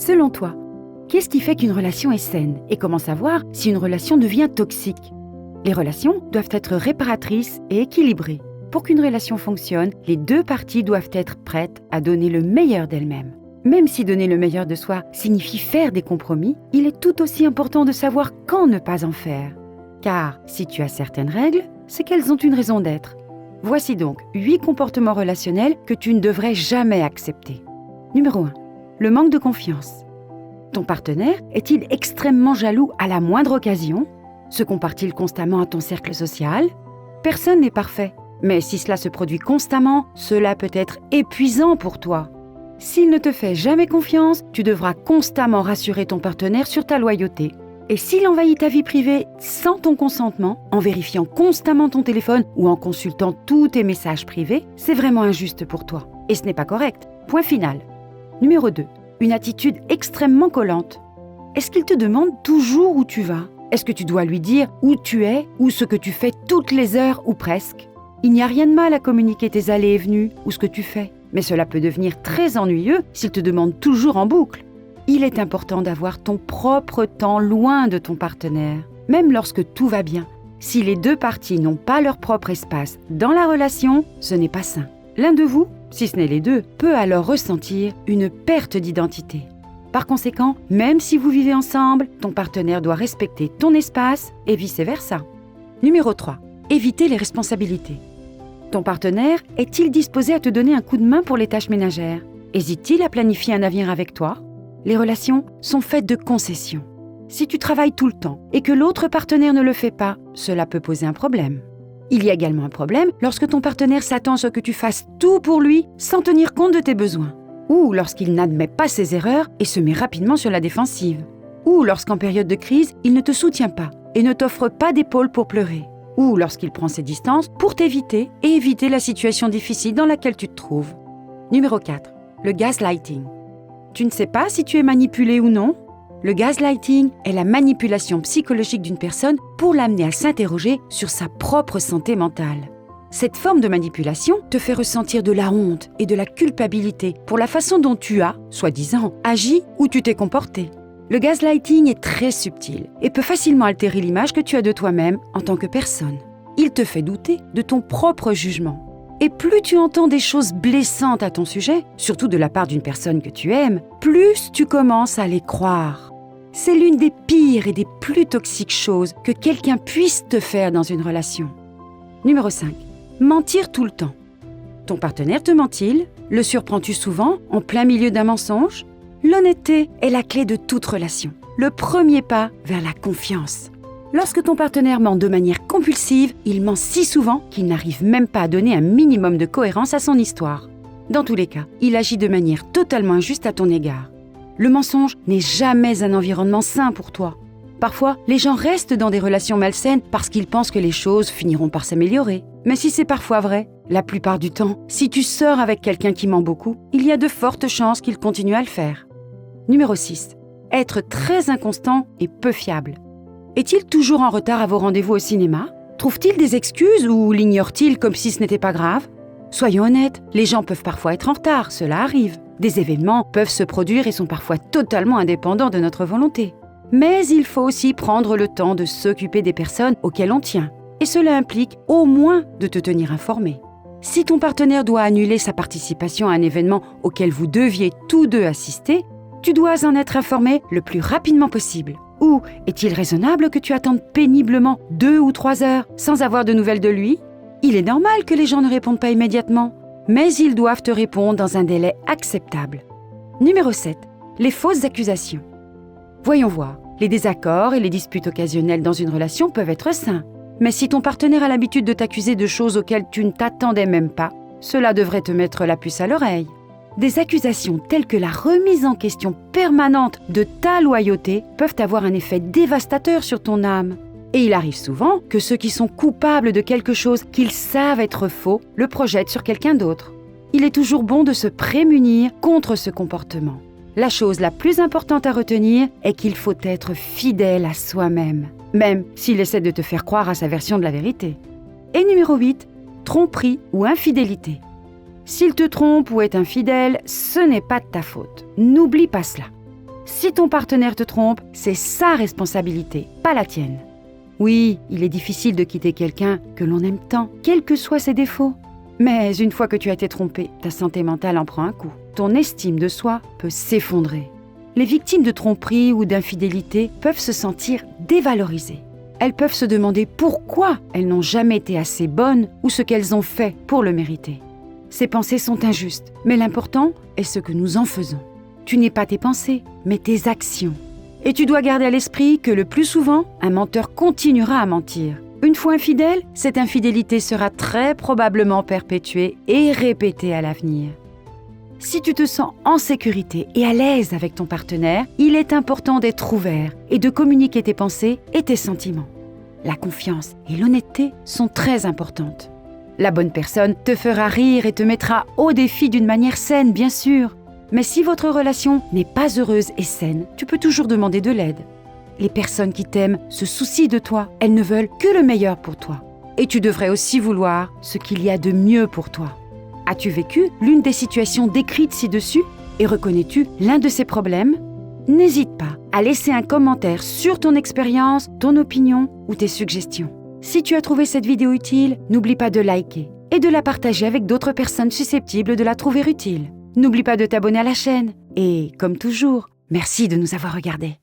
Selon toi, qu'est-ce qui fait qu'une relation est saine et comment savoir si une relation devient toxique? Les relations doivent être réparatrices et équilibrées. Pour qu'une relation fonctionne, les deux parties doivent être prêtes à donner le meilleur d'elles-mêmes. Même si donner le meilleur de soi signifie faire des compromis, il est tout aussi important de savoir quand ne pas en faire. Car si tu as certaines règles, c'est qu'elles ont une raison d'être. Voici donc 8 comportements relationnels que tu ne devrais jamais accepter. Numéro 1. Le manque de confiance. Ton partenaire est-il extrêmement jaloux à la moindre occasion? Se compare-t-il constamment à ton cercle social? Personne n'est parfait, mais si cela se produit constamment, cela peut être épuisant pour toi. S'il ne te fait jamais confiance, tu devras constamment rassurer ton partenaire sur ta loyauté. Et s'il envahit ta vie privée sans ton consentement, en vérifiant constamment ton téléphone ou en consultant tous tes messages privés, c'est vraiment injuste pour toi. Et ce n'est pas correct. Point final. Numéro 2. Une attitude extrêmement collante. Est-ce qu'il te demande toujours où tu vas? Est-ce que tu dois lui dire où tu es ou ce que tu fais toutes les heures ou presque? Il n'y a rien de mal à communiquer tes allées et venues ou ce que tu fais, mais cela peut devenir très ennuyeux s'il te demande toujours en boucle. Il est important d'avoir ton propre temps loin de ton partenaire, même lorsque tout va bien. Si les deux parties n'ont pas leur propre espace dans la relation, ce n'est pas sain. L'un de vous, si ce n'est les deux, peut alors ressentir une perte d'identité. Par conséquent, même si vous vivez ensemble, ton partenaire doit respecter ton espace et vice-versa. Numéro 3. Éviter les responsabilités. Ton partenaire est-il disposé à te donner un coup de main pour les tâches ménagères? Hésite-t-il à planifier un avenir avec toi? Les relations sont faites de concessions. Si tu travailles tout le temps et que l'autre partenaire ne le fait pas, cela peut poser un problème. Il y a également un problème lorsque ton partenaire s'attend à ce que tu fasses tout pour lui sans tenir compte de tes besoins. Ou lorsqu'il n'admet pas ses erreurs et se met rapidement sur la défensive. Ou lorsqu'en période de crise, il ne te soutient pas et ne t'offre pas d'épaule pour pleurer. Ou lorsqu'il prend ses distances pour t'éviter et éviter la situation difficile dans laquelle tu te trouves. Numéro 4. Le gaslighting. Tu ne sais pas si tu es manipulé ou non? Le gaslighting est la manipulation psychologique d'une personne pour l'amener à s'interroger sur sa propre santé mentale. Cette forme de manipulation te fait ressentir de la honte et de la culpabilité pour la façon dont tu as, soi-disant, agi ou tu t'es comporté. Le gaslighting est très subtil et peut facilement altérer l'image que tu as de toi-même en tant que personne. Il te fait douter de ton propre jugement. Et plus tu entends des choses blessantes à ton sujet, surtout de la part d'une personne que tu aimes, plus tu commences à les croire. C'est l'une des pires et des plus toxiques choses que quelqu'un puisse te faire dans une relation. Numéro 5. Mentir tout le temps. Ton partenaire te ment-il? Le surprends-tu souvent en plein milieu d'un mensonge? L'honnêteté est la clé de toute relation, le premier pas vers la confiance. Lorsque ton partenaire ment de manière compulsive, il ment si souvent qu'il n'arrive même pas à donner un minimum de cohérence à son histoire. Dans tous les cas, il agit de manière totalement injuste à ton égard. Le mensonge n'est jamais un environnement sain pour toi. Parfois, les gens restent dans des relations malsaines parce qu'ils pensent que les choses finiront par s'améliorer. Mais si c'est parfois vrai, la plupart du temps, si tu sors avec quelqu'un qui ment beaucoup, il y a de fortes chances qu'il continue à le faire. Numéro 6. Être très inconstant et peu fiable. Est-il toujours en retard à vos rendez-vous au cinéma? Trouve-t-il des excuses ou l'ignore-t-il comme si ce n'était pas grave? Soyons honnêtes, les gens peuvent parfois être en retard, cela arrive. Des événements peuvent se produire et sont parfois totalement indépendants de notre volonté. Mais il faut aussi prendre le temps de s'occuper des personnes auxquelles on tient. Et cela implique au moins de te tenir informé. Si ton partenaire doit annuler sa participation à un événement auquel vous deviez tous deux assister, tu dois en être informé le plus rapidement possible. Ou est-il raisonnable que tu attendes péniblement 2 ou 3 heures sans avoir de nouvelles de lui? Il est normal que les gens ne répondent pas immédiatement, mais ils doivent te répondre dans un délai acceptable. Numéro 7. Les fausses accusations. Voyons voir, les désaccords et les disputes occasionnelles dans une relation peuvent être sains. Mais si ton partenaire a l'habitude de t'accuser de choses auxquelles tu ne t'attendais même pas, cela devrait te mettre la puce à l'oreille. Des accusations telles que la remise en question permanente de ta loyauté peuvent avoir un effet dévastateur sur ton âme. Et il arrive souvent que ceux qui sont coupables de quelque chose qu'ils savent être faux le projettent sur quelqu'un d'autre. Il est toujours bon de se prémunir contre ce comportement. La chose la plus importante à retenir est qu'il faut être fidèle à soi-même, même s'il essaie de te faire croire à sa version de la vérité. Et numéro 8, tromperie ou infidélité. S'il te trompe ou est infidèle, ce n'est pas de ta faute. N'oublie pas cela. Si ton partenaire te trompe, c'est sa responsabilité, pas la tienne. Oui, il est difficile de quitter quelqu'un que l'on aime tant, quels que soient ses défauts. Mais une fois que tu as été trompé, ta santé mentale en prend un coup. Ton estime de soi peut s'effondrer. Les victimes de tromperie ou d'infidélité peuvent se sentir dévalorisées. Elles peuvent se demander pourquoi elles n'ont jamais été assez bonnes ou ce qu'elles ont fait pour le mériter. Ces pensées sont injustes, mais l'important est ce que nous en faisons. Tu n'es pas tes pensées, mais tes actions. Et tu dois garder à l'esprit que le plus souvent, un menteur continuera à mentir. Une fois infidèle, cette infidélité sera très probablement perpétuée et répétée à l'avenir. Si tu te sens en sécurité et à l'aise avec ton partenaire, il est important d'être ouvert et de communiquer tes pensées et tes sentiments. La confiance et l'honnêteté sont très importantes. La bonne personne te fera rire et te mettra au défi d'une manière saine, bien sûr. Mais si votre relation n'est pas heureuse et saine, tu peux toujours demander de l'aide. Les personnes qui t'aiment se soucient de toi, elles ne veulent que le meilleur pour toi. Et tu devrais aussi vouloir ce qu'il y a de mieux pour toi. As-tu vécu l'une des situations décrites ci-dessus et reconnais-tu l'un de ces problèmes? N'hésite pas à laisser un commentaire sur ton expérience, ton opinion ou tes suggestions. Si tu as trouvé cette vidéo utile, n'oublie pas de liker et de la partager avec d'autres personnes susceptibles de la trouver utile. N'oublie pas de t'abonner à la chaîne. Et, comme toujours, merci de nous avoir regardés.